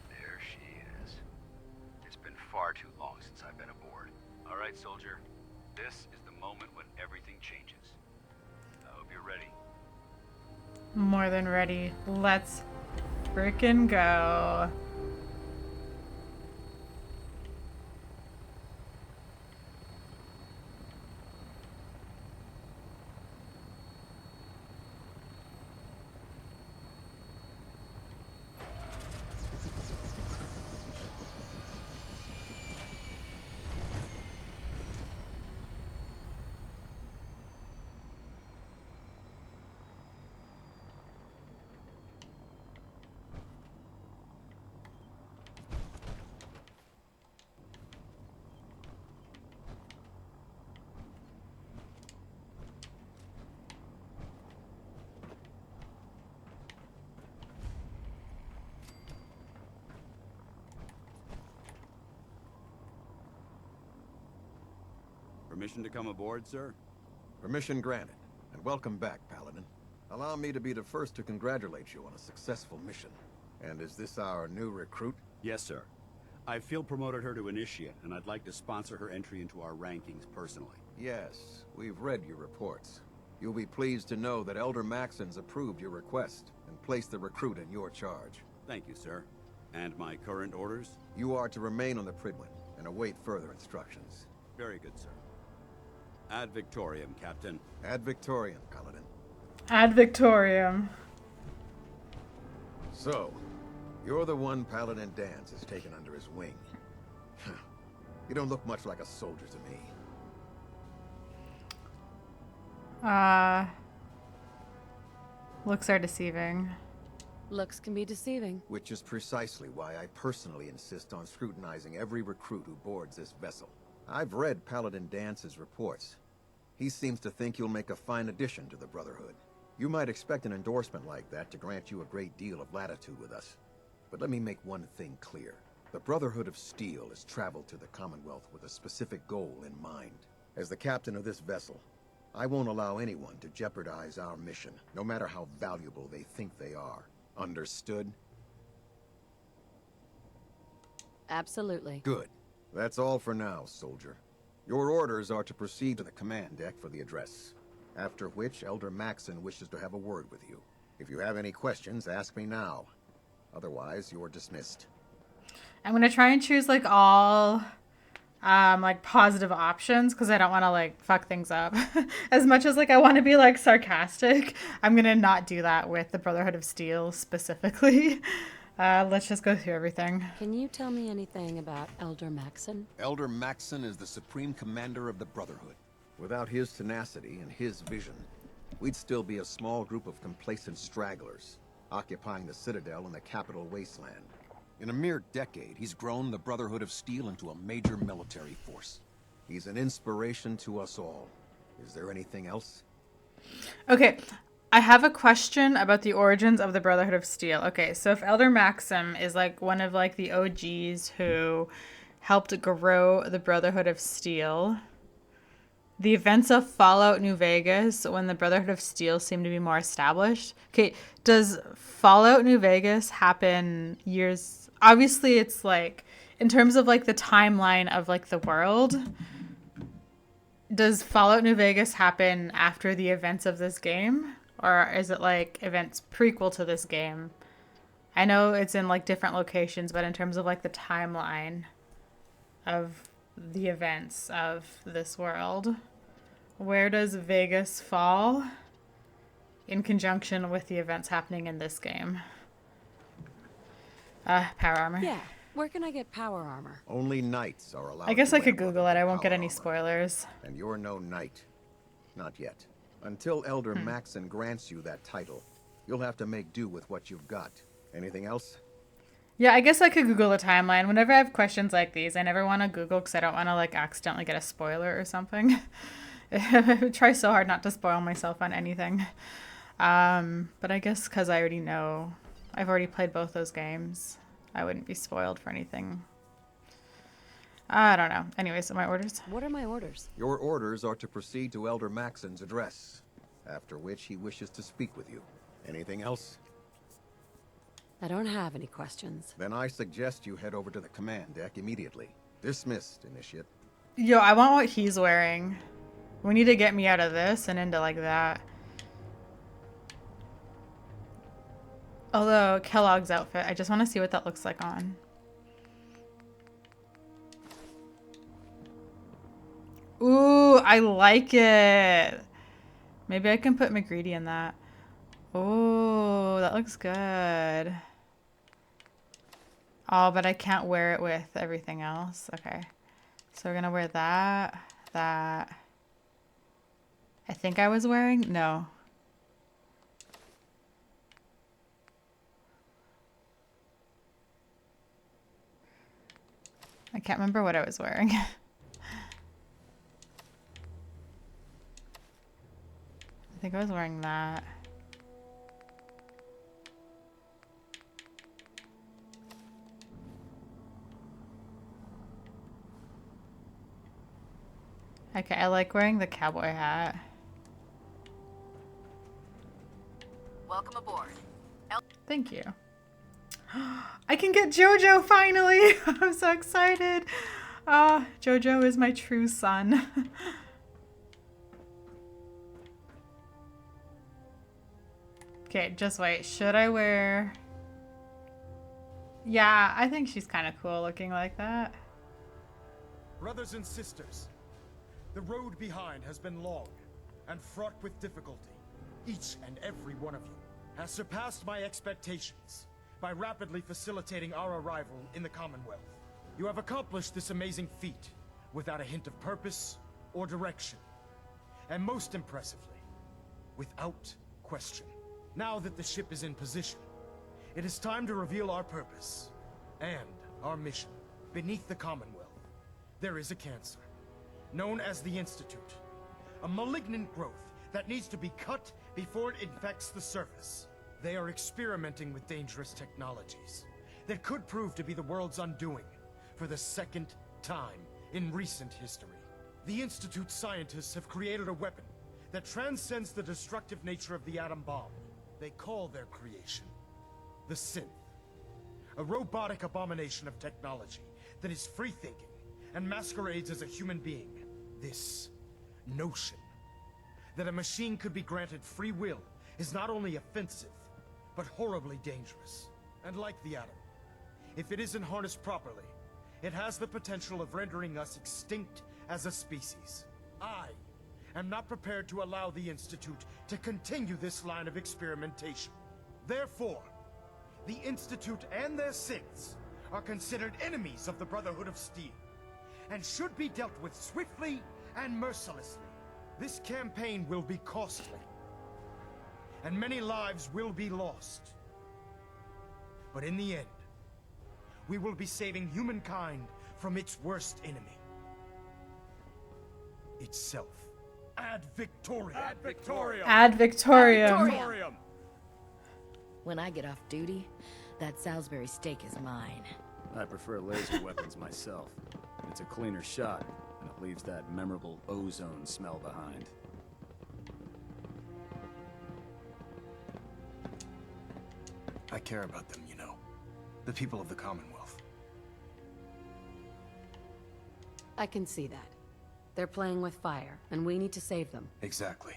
There she is. It's been far too long since I've been aboard. All right, soldier. This is the moment when everything changes. I hope you're ready. More than ready. Let's frickin' go. Permission to come aboard, sir? Permission granted, and welcome back, Paladin. Allow me to be the first to congratulate you on a successful mission. And is this our new recruit? Yes, sir. I feel promoted her to initiate, and I'd like to sponsor her entry into our rankings personally. Yes, we've read your reports. You'll be pleased to know that Elder Maxon's approved your request and placed the recruit in your charge. Thank you, sir. And my current orders? You are to remain on the Pridwin and await further instructions. Very good, sir. Ad Victoriam, Captain. Ad Victoriam, Paladin. Ad Victoriam. So, you're the one Paladin Dance has taken under his wing. You don't look much like a soldier to me. Looks are deceiving. Looks can be deceiving. Which is precisely why I personally insist on scrutinizing every recruit who boards this vessel. I've read Paladin Dance's reports. He seems to think you'll make a fine addition to the Brotherhood. You might expect an endorsement like that to grant you a great deal of latitude with us. But let me make one thing clear. The Brotherhood of Steel has traveled to the Commonwealth with a specific goal in mind. As the captain of this vessel, I won't allow anyone to jeopardize our mission, no matter how valuable they think they are. Understood? Absolutely. Good. That's all for now, soldier. Your orders are to proceed to the command deck for the address. After which, Elder Maxon wishes to have a word with you. If you have any questions, ask me now. Otherwise, you're dismissed. I'm gonna try and choose like all like positive options because I don't want to like fuck things up. As much as like I want to be like sarcastic, I'm gonna not do that with the Brotherhood of Steel specifically. Let's just go through everything. Can you tell me anything about Elder Maxon? Elder Maxon is the supreme commander of the Brotherhood. Without his tenacity and his vision, we'd still be a small group of complacent stragglers, occupying the Citadel in the capital wasteland. In a mere decade, he's grown the Brotherhood of Steel into a major military force. He's an inspiration to us all. Is there anything else? Okay, I have a question about the origins of the Brotherhood of Steel. Okay, so if Elder Maxim is like one of like the OGs who helped grow the Brotherhood of Steel, the events of Fallout New Vegas, when the Brotherhood of Steel seemed to be more established. Okay, does Fallout New Vegas happen years... Obviously, it's like, in terms of like the timeline of like the world, does Fallout New Vegas happen after the events of this game? Or is it like events prequel to this game? I know it's in like different locations, but in terms of like the timeline of the events of this world, where does Vegas fall in conjunction with the events happening in this game? Power armor. Yeah. Where can I get power armor? Only knights are allowed. I guess to I could wear Google it. I won't power get any armor. spoilers. And you're no knight. Not yet. Until Elder Maxon grants you that title, you'll have to make do with what you've got. Anything else? Yeah, I guess I could Google the timeline. Whenever I have questions like these, I never want to Google because I don't want to like accidentally get a spoiler or something. I try so hard not to spoil myself on anything. But I guess because I already know, I've already played both those games, I wouldn't be spoiled for anything. I don't know. Anyways, so my orders? What are my orders? Your orders are to proceed to Elder Maxon's address, after which he wishes to speak with you. Anything else? I don't have any questions. Then I suggest you head over to the command deck immediately. Dismissed, Initiate. Yo, I want what he's wearing. We need to get me out of this and into like that. Although, Kellogg's outfit, I just want to see what that looks like on. Ooh, I like it. Maybe I can put McGreedy in that. Oh, that looks good. Oh, but I can't wear it with everything else. Okay. So we're going to wear that. That. I think I was wearing? No. I can't remember what I was wearing. I think I was wearing that. Okay, I like wearing the cowboy hat. Welcome aboard. Thank you. I can get JoJo finally! I'm so excited. JoJo is my true son. Okay, just wait. Should I wear... Yeah, I think she's kind of cool looking like that. Brothers and sisters, the road behind has been long and fraught with difficulty. Each and every one of you has surpassed my expectations by rapidly facilitating our arrival in the Commonwealth. You have accomplished this amazing feat without a hint of purpose or direction. And most impressively, without question. Now that the ship is in position, it is time to reveal our purpose and our mission. Beneath the Commonwealth, there is a cancer, known as the Institute. A malignant growth that needs to be cut before it infects the surface. They are experimenting with dangerous technologies that could prove to be the world's undoing for the second time in recent history. The Institute scientists have created a weapon that transcends the destructive nature of the atom bomb. They call their creation the Synth, a robotic abomination of technology that is free-thinking and masquerades as a human being. This notion that a machine could be granted free will is not only offensive, but horribly dangerous. And like the atom, if it isn't harnessed properly, it has the potential of rendering us extinct as a species. I am not prepared to allow the Institute to continue this line of experimentation. Therefore, the Institute and their synths are considered enemies of the Brotherhood of Steel, and should be dealt with swiftly and mercilessly. This campaign will be costly, and many lives will be lost. But in the end, we will be saving humankind from its worst enemy. Itself. Ad Victoriam. Ad Victoriam. Ad Victoriam. Ad Victoriam. When I get off duty, that Salisbury steak is mine. I prefer laser weapons myself. It's a cleaner shot, and it leaves that memorable ozone smell behind. I care about them, you know. The people of the Commonwealth. I can see that. They're playing with fire, and we need to save them. Exactly.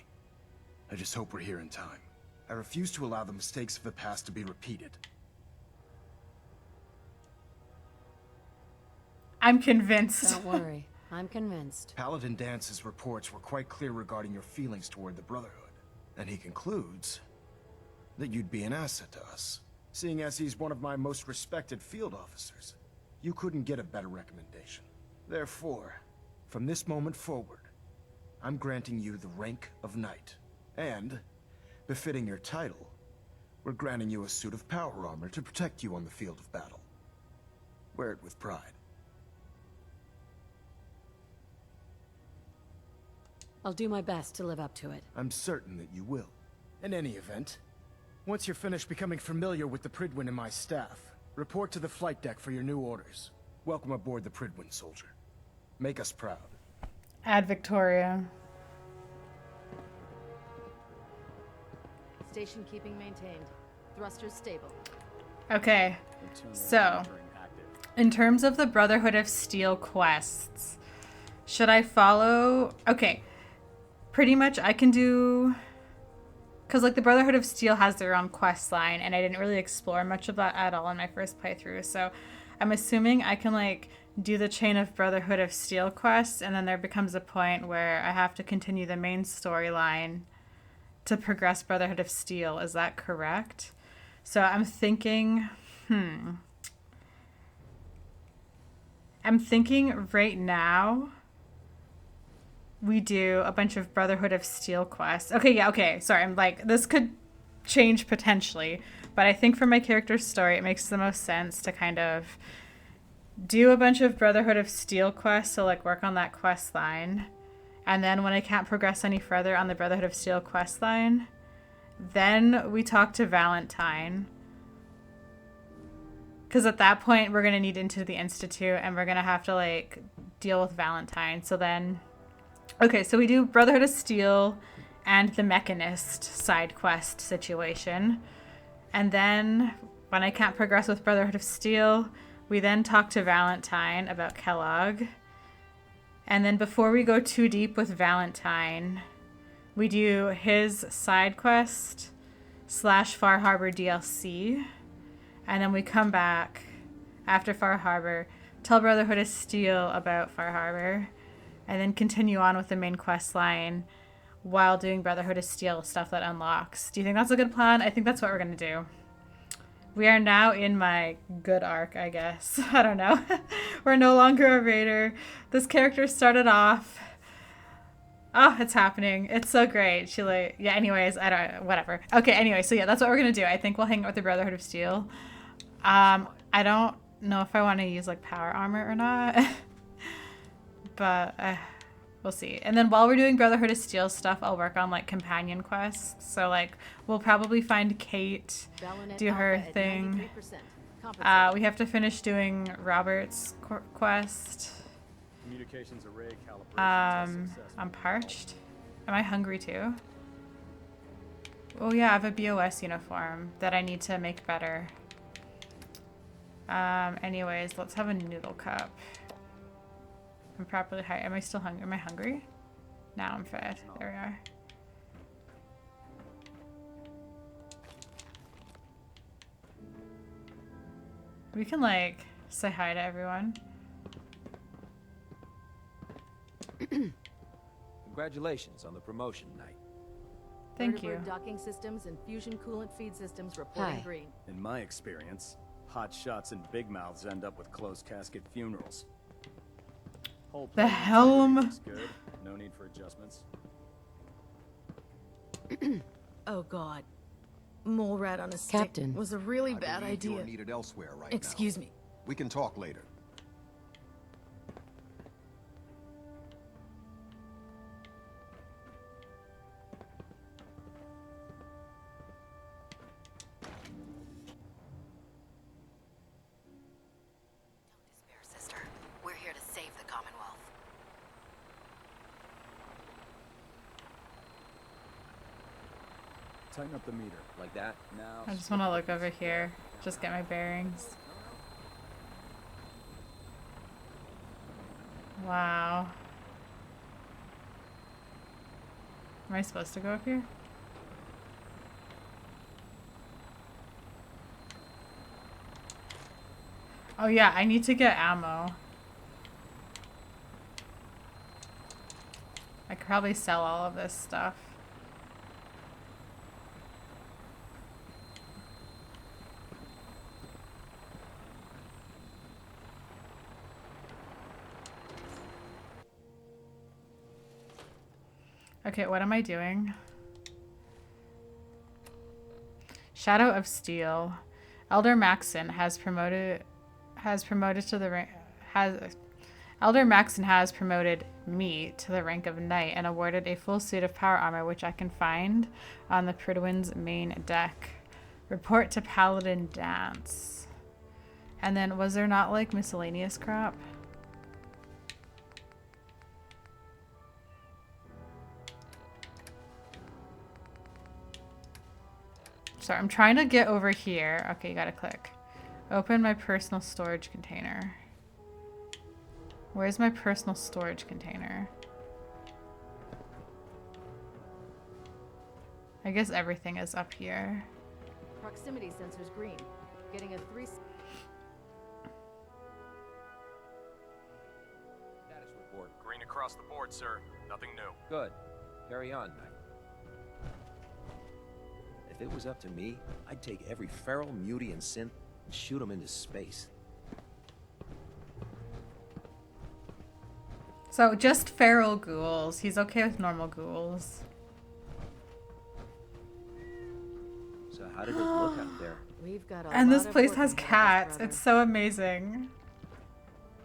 I just hope we're here in time. I refuse to allow the mistakes of the past to be repeated. I'm convinced. Don't worry. I'm convinced. Paladin Dance's reports were quite clear regarding your feelings toward the Brotherhood. And he concludes that you'd be an asset to us. Seeing as he's one of my most respected field officers, you couldn't get a better recommendation. Therefore, from this moment forward, I'm granting you the rank of Knight. And, befitting your title, we're granting you a suit of power armor to protect you on the field of battle. Wear it with pride. I'll do my best to live up to it. I'm certain that you will. In any event, once you're finished becoming familiar with the Pridwin and my staff, report to the flight deck for your new orders. Welcome aboard the Pridwin, soldier. Make us proud. Ad Victoria. Station keeping maintained. Thrusters stable. Okay, so in terms of the Brotherhood of Steel quests, should I follow? Okay, pretty much I can do, because like the Brotherhood of Steel has their own quest line, and I didn't really explore much of that at all in my first playthrough, so I'm assuming I can like do the chain of Brotherhood of Steel quests, and then there becomes a point where I have to continue the main storyline to progress Brotherhood of Steel. Is that correct? So I'm thinking, I'm thinking right now we do a bunch of Brotherhood of Steel quests. Okay, yeah, okay. Sorry, I'm like, this could change potentially, but I think for my character's story, it makes the most sense to kind of do a bunch of Brotherhood of Steel quests, so like work on that quest line. And then when I can't progress any further on the Brotherhood of Steel quest line, then we talk to Valentine. Because at that point, we're going to need into the Institute, and we're going to have to, like, deal with Valentine. So then Okay, so we do Brotherhood of Steel and the Mechanist side quest situation. And then, when I can't progress with Brotherhood of Steel, we then talk to Valentine about Kellog. And then before we go too deep with Valentine, we do his side quest / Far Harbor DLC. And then we come back after Far Harbor, tell Brotherhood of Steel about Far Harbor, and then continue on with the main quest line while doing Brotherhood of Steel stuff that unlocks. Do you think that's a good plan? I think that's what we're going to do. We are now in my good arc, I guess. I don't know. We're no longer a raider. This character started off... Oh, it's happening. It's so great. She like... Yeah, anyways, I don't... Whatever. Okay, anyway, so yeah, that's what we're going to do. I think we'll hang out with the Brotherhood of Steel. I don't know if I want to use like power armor or not. But we'll see. And then while we're doing Brotherhood of Steel stuff, I'll work on like companion quests. So like we'll probably find Kate, do her thing. We have to finish doing Robert's quest. Communications array calibration. I'm parched. Am I hungry too? Oh yeah, I have a BOS uniform that I need to make better. Anyways, let's have a noodle cup. I'm properly high. Am I still hungry? Am I hungry? Now I'm fed. There we are. We can like say hi to everyone. Congratulations on the promotion, Knight. Thank you. Vertibird docking systems and fusion coolant feed systems reporting Hi. green. In my experience, hot shots and big mouths end up with closed casket funerals. Whole The plane helm. integrity is good. No need for adjustments. Oh God. Mole rat on a stick Captain. was a really I bad believe you idea. are needed elsewhere right Excuse now. me. We can talk later. Sister, we're here to save the Commonwealth. Tighten up the meter. Like that? Now. I just want to look over here. Just get my bearings. Wow. Am I supposed to go up here? Oh yeah, I need to get ammo. I could probably sell all of this stuff. Okay, what am I doing? Shadow of Steel. Elder Maxon has promoted to the rank Elder Maxon has promoted me to the rank of knight and awarded a full suit of power armor which I can find on the Prydwen's main deck. Report to Paladin Dance. And then was there not like miscellaneous crap? Sorry, I'm trying to get over here. Okay, you gotta click. Open my personal storage container. Where's my personal storage container? I guess everything is up here. Proximity sensor's green. Getting a 3... Status report. Green across the board, sir. Nothing new. Good. Carry on, Knight. If it was up to me, I'd take every feral, mutie, and synth and shoot them into space. So just feral ghouls. He's okay with normal ghouls. So how did it look out there? We've got a And this lot of place work has ahead of us, cats. brother. It's so amazing.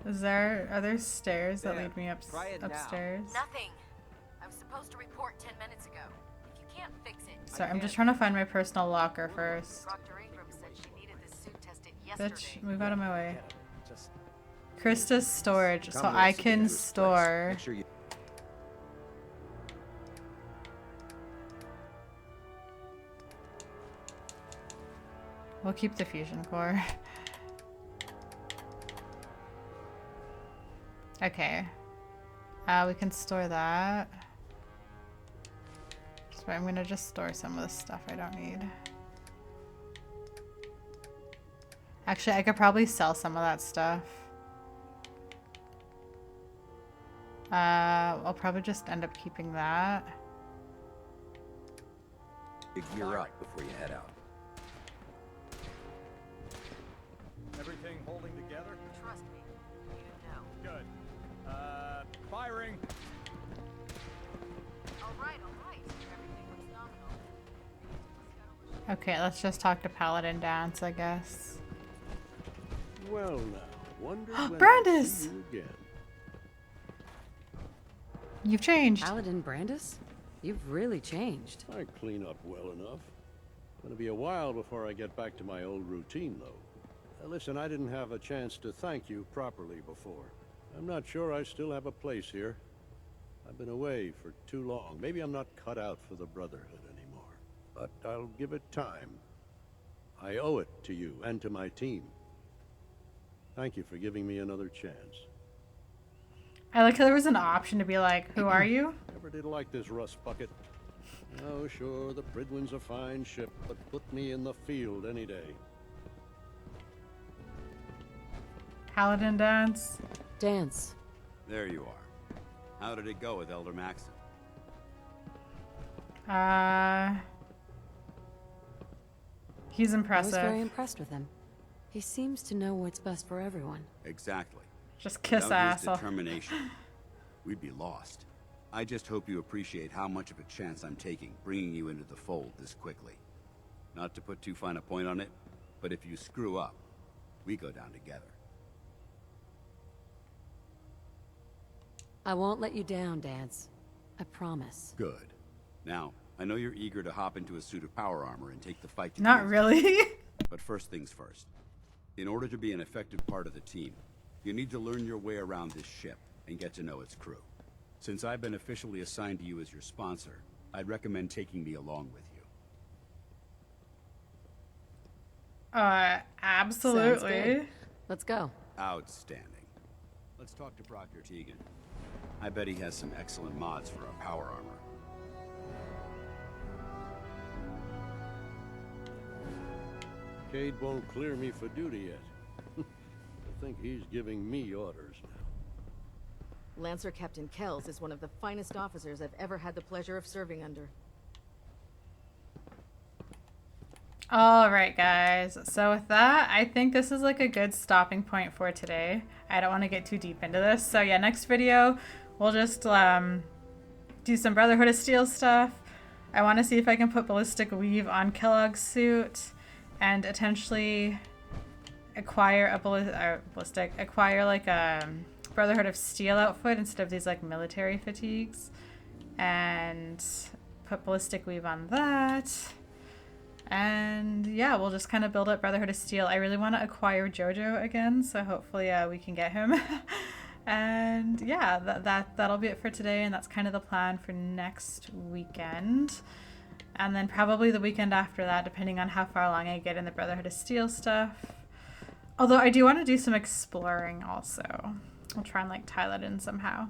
Are there stairs that There. lead me Try it now. upstairs? Nothing. I was supposed to report 10 minutes ago. If you can't fix it... Sorry, I'm just trying to find my personal locker first. Dr. Ingram said she needed this suit tested Bitch, yesterday. move out of my way. Just Krista's storage, so Come I with us can into this place. store. Make sure you... We'll keep the fusion core. Okay. We can store that. So I'm gonna just store some of the stuff I don't need. Actually, I could probably sell some of that stuff. I'll probably just end up keeping that. Gear up before you head out. Everything holding together? Trust me, you know. Good. Firing. All right. Everything looks nominal. Okay, let's just talk to Paladin Dance, I guess. Well now, wonder when I'll Brandis! see you again. You've changed. Paladin Brandis? You've really changed. I clean up well enough. Gonna be a while before I get back to my old routine, though. Listen, I didn't have a chance to thank you properly before. I'm not sure I still have a place here. I've been away for too long. Maybe I'm not cut out for the Brotherhood anymore. But I'll give it time. I owe it to you and to my team. Thank you for giving me another chance. I like how there was an option to be like, who are you? Never did like this rust bucket. Oh, sure, the Pridwin's a fine ship, but put me in the field any day. Paladin Dance. Dance. There you are. How did it go with Elder Maxon? He's impressive. I was very impressed with him. He seems to know what's best for everyone. Exactly. Just kiss Without ass. his determination, we'd be lost. I just hope you appreciate how much of a chance I'm taking, bringing you into the fold this quickly. Not to put too fine a point on it, but if you screw up, we go down together. I won't let you down, Dance. I promise. Good. Now, I know you're eager to hop into a suit of power armor and take the fight to Not really. But first things first. In order to be an effective part of the team, you need to learn your way around this ship and get to know its crew. Since I've been officially assigned to you as your sponsor, I'd recommend taking me along with you. Absolutely. Sounds good. Let's go. Outstanding. Let's talk to Proctor Tegan. I bet he has some excellent mods for our power armor. Cade won't clear me for duty yet. I think he's giving me orders now. Lancer Captain Kells is one of the finest officers I've ever had the pleasure of serving under. All right, guys. So with that, I think this is like a good stopping point for today. I don't want to get too deep into this. So yeah, next video, we'll just do some Brotherhood of Steel stuff. I want to see if I can put ballistic weave on Kellogg's suit and potentially acquire a acquire like a Brotherhood of Steel outfit instead of these like military fatigues, and put ballistic weave on that. And yeah, we'll just kind of build up Brotherhood of Steel. I really want to acquire Jojo again, so hopefully we can get him. And yeah, that'll be it for today, and that's kind of the plan for next weekend. And then probably the weekend after that, depending on how far along I get in the Brotherhood of Steel stuff. Although I do want to do some exploring also. I'll try and like tie that in somehow.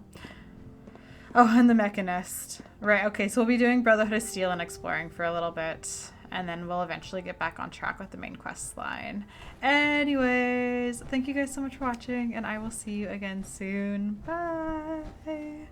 Oh, and the Mechanist. Right, okay, so we'll be doing Brotherhood of Steel and exploring for a little bit. And then we'll eventually get back on track with the main quest line. Anyways, thank you guys so much for watching, and I will see you again soon. Bye!